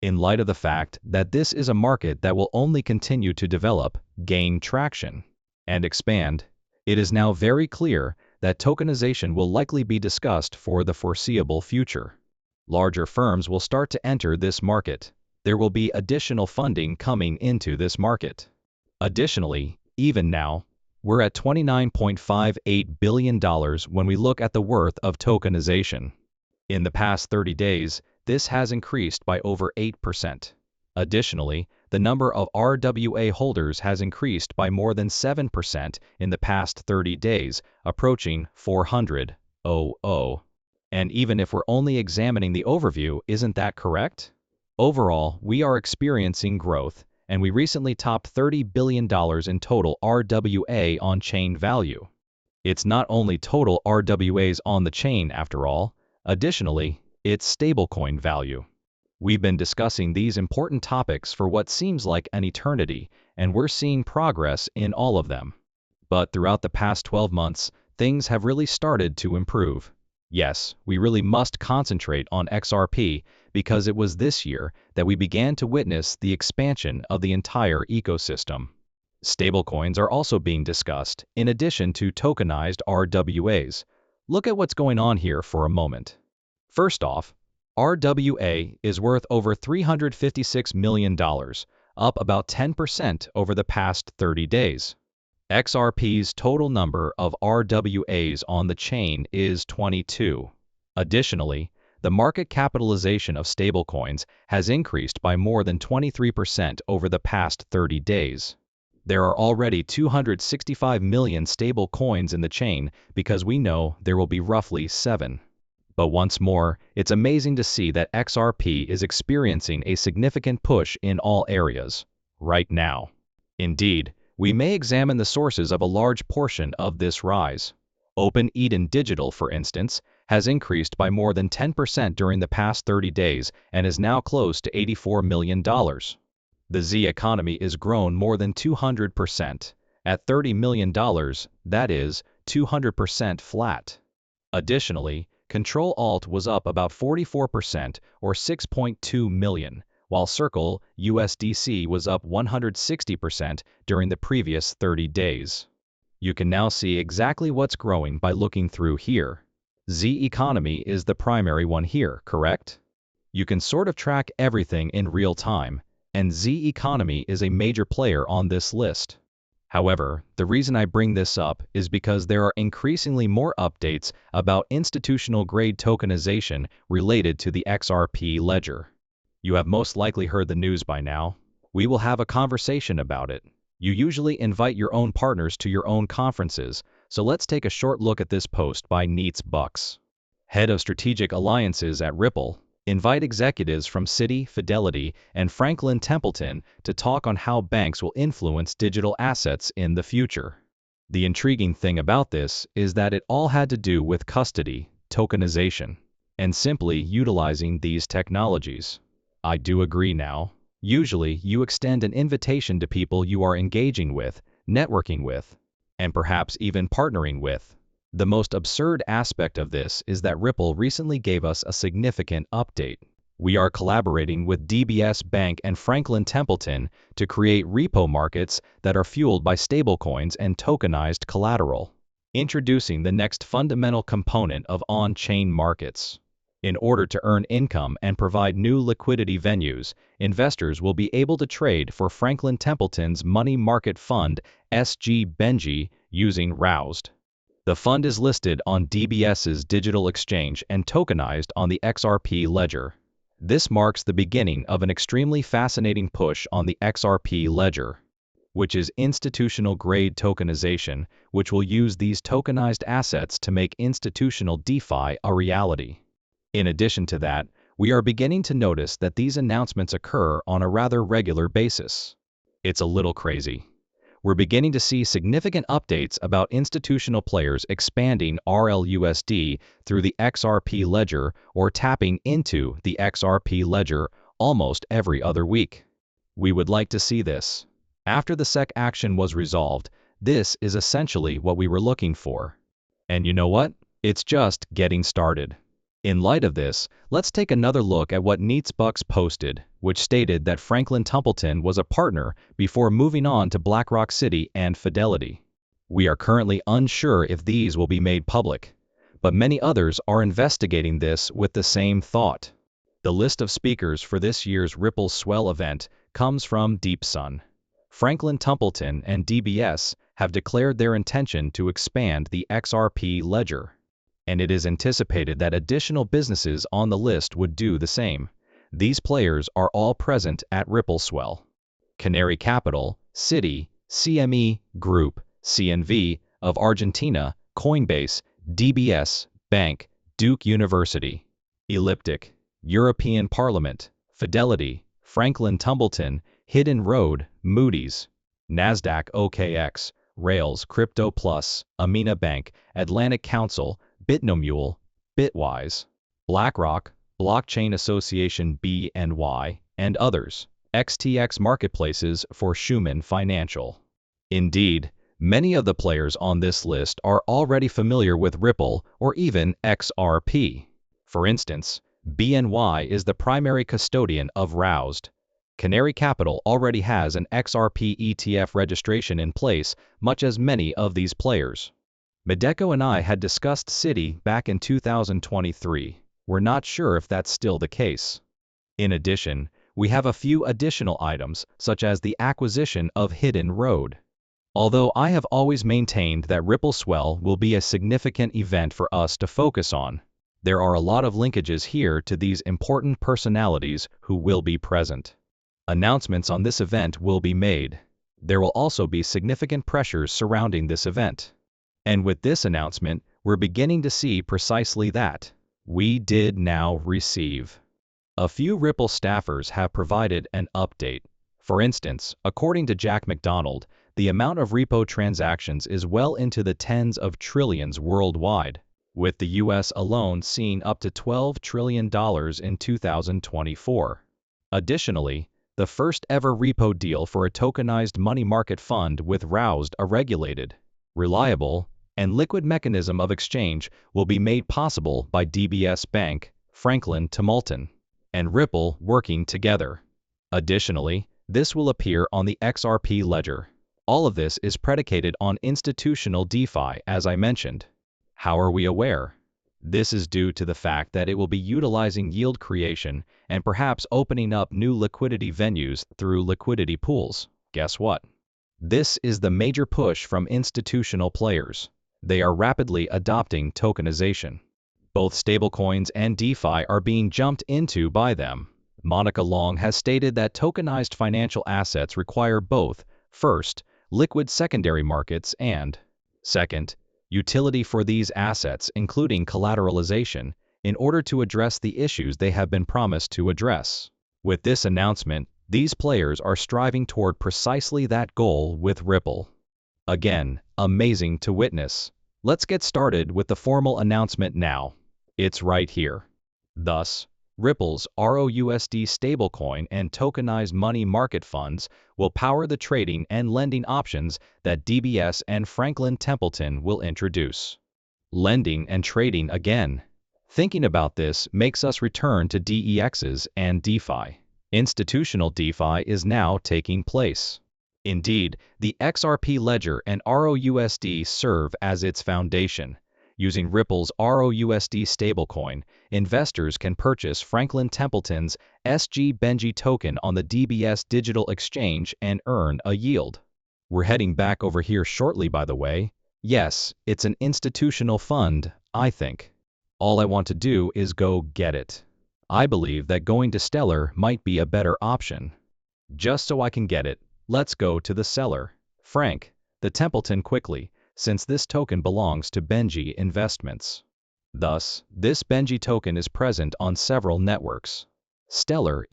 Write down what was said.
In light of the fact that this is a market that will only continue to develop, gain traction, and expand, it is now very clear that tokenization will likely be discussed for the foreseeable future. Larger firms will start to enter this market. There will be additional funding coming into this market. Additionally, even now, we're at $29.58 billion when we look at the worth of tokenization. In the past 30 days, this has increased by over 8%. Additionally, the number of RWA holders has increased by more than 7% in the past 30 days, approaching 400,000. And even if we're only examining the overview, isn't that correct? Overall, we are experiencing growth, and we recently topped $30 billion in total RWA on-chain value. It's not only total RWAs on the chain after all. Additionally, it's stablecoin value. We've been discussing these important topics for what seems like an eternity, and we're seeing progress in all of them. But throughout the past 12 months, things have really started to improve. Yes, we really must concentrate on XRP because it was this year that we began to witness the expansion of the entire ecosystem. Stablecoins are also being discussed, in addition to tokenized RWAs. Look at what's going on here for a moment. First off, RWA is worth over $356 million, up about 10% over the past 30 days. XRP's total number of RWAs on the chain is 22. Additionally, the market capitalization of stablecoins has increased by more than 23% over the past 30 days. There are already 265 million stable coins in the chain because we know there will be roughly 7. But once more, it's amazing to see that XRP is experiencing a significant push in all areas, right now. Indeed, we may examine the sources of a large portion of this rise. Open Eden Digital, for instance, has increased by more than 10% during the past 30 days and is now close to $84 million. The Z economy is grown more than 200%. At $30 million, that is 200% flat. Additionally, Control Alt was up about 44% or 6.2 million, while Circle USDC was up 160% during the previous 30 days. You can now see exactly what's growing by looking through here. Z economy is the primary one here, correct? You can sort of track everything in real time, and Z economy is a major player on this list. However, the reason I bring this up is because there are increasingly more updates about institutional-grade tokenization related to the XRP ledger. You have most likely heard the news by now. We will have a conversation about it. You usually invite your own partners to your own conferences, so let's take a short look at this post by Neats Bucks. Head of Strategic Alliances at Ripple, invite executives from Citi, Fidelity, and Franklin Templeton to talk on how banks will influence digital assets in the future. The intriguing thing about this is that it all had to do with custody, tokenization, and simply utilizing these technologies. I do agree now. Usually, you extend an invitation to people you are engaging with, networking with, and perhaps even partnering with. The most absurd aspect of this is that Ripple recently gave us a significant update. We are collaborating with DBS Bank and Franklin Templeton to create repo markets that are fueled by stablecoins and tokenized collateral, introducing the next fundamental component of on-chain markets. In order to earn income and provide new liquidity venues, investors will be able to trade for Franklin Templeton's money market fund, SG Benji, using Roused. The fund is listed on DBS's digital exchange and tokenized on the XRP ledger. This marks the beginning of an extremely fascinating push on the XRP ledger, which is institutional-grade tokenization, which will use these tokenized assets to make institutional DeFi a reality. In addition to that, we are beginning to notice that these announcements occur on a rather regular basis. It's a little crazy. We're beginning to see significant updates about institutional players expanding RLUSD through the XRP ledger or tapping into the XRP ledger almost every other week. We would like to see this. After the SEC action was resolved, this is essentially what we were looking for. And you know what? It's just getting started. In light of this, let's take another look at what Neatsbucks posted, which stated that Franklin Templeton was a partner before moving on to BlackRock Citi and Fidelity. We are currently unsure if these will be made public, but many others are investigating this with the same thought. The list of speakers for this year's Ripple Swell event comes from DeepSun. Franklin Templeton and DBS have declared their intention to expand the XRP ledger, and it is anticipated that additional businesses on the list would do the same. These players are all present at Ripple Swell. Canary Capital, Citi, CME Group, CNV of Argentina, Coinbase, DBS, Bank, Duke University, Elliptic, European Parliament, Fidelity, Franklin Templeton, Hidden Road, Moody's, Nasdaq OKX, Rails Crypto Plus, Amina Bank, Atlantic Council, Bitnomule, Bitwise, BlackRock, Blockchain Association BNY, and others. XTX marketplaces for Schumann Financial. Indeed, many of the players on this list are already familiar with Ripple or even XRP. For instance, BNY is the primary custodian of Roused. Canary Capital already has an XRP ETF registration in place, much as many of these players. Medeco and I had discussed Citi back in 2023. We're not sure if that's still the case. In addition, we have a few additional items, such as the acquisition of Hidden Road. Although I have always maintained that Ripple Swell will be a significant event for us to focus on, there are a lot of linkages here to these important personalities who will be present. Announcements on this event will be made. There will also be significant pressures surrounding this event. And with this announcement, we're beginning to see precisely that. We did now receive. A few Ripple staffers have provided an update. For instance, according to Jack McDonald, the amount of repo transactions is well into the tens of trillions worldwide, with the US alone seeing up to $12 trillion in 2024. Additionally, the first ever repo deal for a tokenized money market fund with Roused, a regulated, reliable, and liquid mechanism of exchange will be made possible by DBS Bank, Franklin Templeton, and Ripple working together. Additionally, this will appear on the XRP ledger. All of this is predicated on institutional DeFi, as I mentioned. How are we aware? This is due to the fact that it will be utilizing yield creation and perhaps opening up new liquidity venues through liquidity pools. Guess what? This is the major push from institutional players. They are rapidly adopting tokenization. Both stablecoins and DeFi are being jumped into by them. Monica Long has stated that tokenized financial assets require both, first, liquid secondary markets and, second, utility for these assets, including collateralization, in order to address the issues they have been promised to address. With this announcement, these players are striving toward precisely that goal with Ripple. Again, amazing to witness. Let's get started with the formal announcement now. It's right here. Thus, Ripple's ROUSD stablecoin and tokenized money market funds will power the trading and lending options that DBS and Franklin Templeton will introduce. Lending and trading again. Thinking about this makes us return to DEXs and DeFi. Institutional DeFi is now taking place. Indeed, the XRP ledger and ROUSD serve as its foundation. Using Ripple's ROUSD stablecoin, investors can purchase Franklin Templeton's SG-BENJI token on the DBS digital exchange and earn a yield. We're heading back over here shortly, by the way. Yes, it's an institutional fund, I think. All I want to do is go get it. I believe that going to Stellar might be a better option. Just so I can get it, let's go to the seller, Frank, the Templeton quickly, since this token belongs to BENJI Investments. Thus, this BENJI token is present on several networks. Stellar